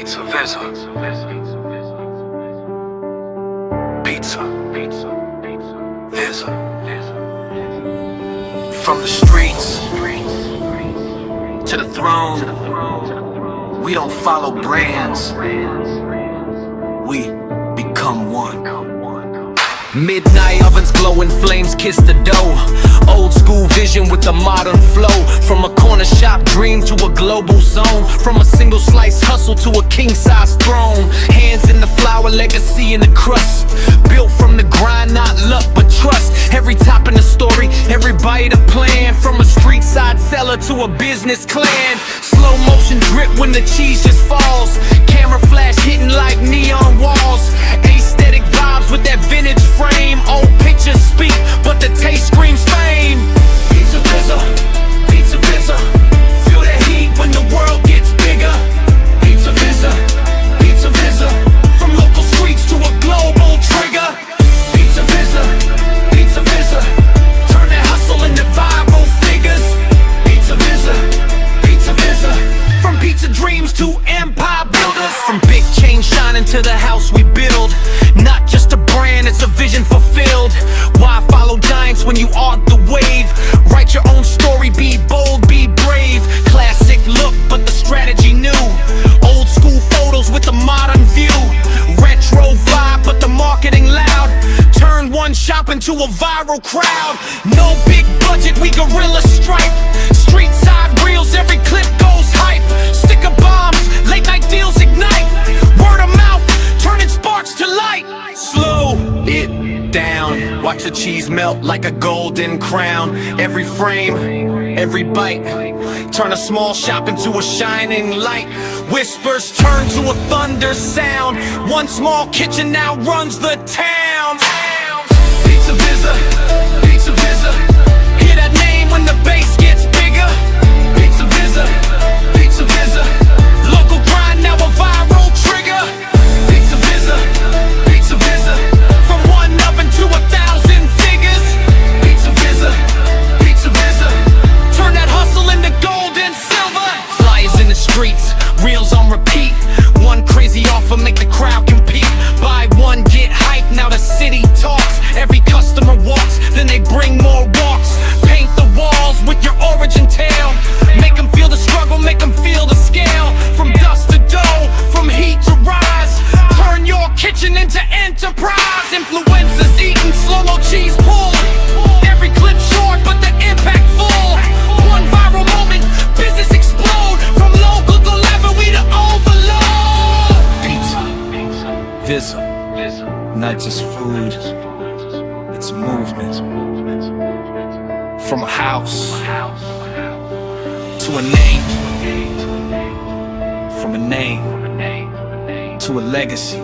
Pizza Vizza. Pizza. Vizza. From the streets to the throne, we don't follow brands, we become one. Midnight ovens, glowing flames kiss the dough. Old school vision with the modern flow. From a corner shop dream to a global zone. From a single slice hustle to a king-size throne. Hands in the flour, legacy in the crust. Built from the grind, not luck but trust. Every top in the story, every bite a plan. From a street side seller to a business clan. Slow motion drip when the cheese just falls. Camera flash hitting like neon walls. Aesthetic vibes with that vintage frame. Old pictures speak, but the taste screams fame. Pizza Vizza, Pizza Vizza. Feel that heat when the world gets bigger. Pizza Vizza, Pizza Vizza. From local streets to a global trigger. Pizza Vizza, Pizza Vizza. Turn that hustle into viral figures. Pizza Vizza, Pizza Vizza. From pizza dreams to empire builders. From big chain shining to the house we build. Not just a brand, it's a vision fulfilled. Why follow giants when you are the wave? Write your own story, be bold, be brave. Classic look, but the strategy new. Old school photos with a modern view. Retro vibe, but the marketing loud. Turn one shop into a viral crowd. No big budget, we guerrilla stripe. Street side reels, every clip goes hype. Sticker bombs, late night deals ignite. Word of mouth, turning sparks to light. Slow it down, watch the cheese melt like a golden crown. Every frame, every bite, turn a small shop into a shining light. Whispers turn to a thunder sound. One small kitchen now runs the town. Pizza Vizza, Pizza Vizza. Hear that name when the bass gets bigger. Pizza Vizza, Pizza Vizza. Local grind now a viral trigger. Pizza Vizza, Pizza Vizza. From one oven to 1,000 figures. Pizza Vizza, Pizza Vizza. Turn that hustle into gold and silver. Flyers in the streets, reels on repeat. One crazy offer make the crowd compete. Buy one, get hype, now the city talks. Every customer walks, then they bring more walks. Paint the walls with your origin tale. Make them feel the struggle, make them feel the scale. From dust to dough, from heat to rise. Turn your kitchen into enterprise. Influencers eating slow-mo cheese pull. Every clip short, but the impact full. One viral moment, business explode. From local to level, we the overload. Pizza Vizza, not just food, it's a movement. From a house to a name. From a name to a legacy.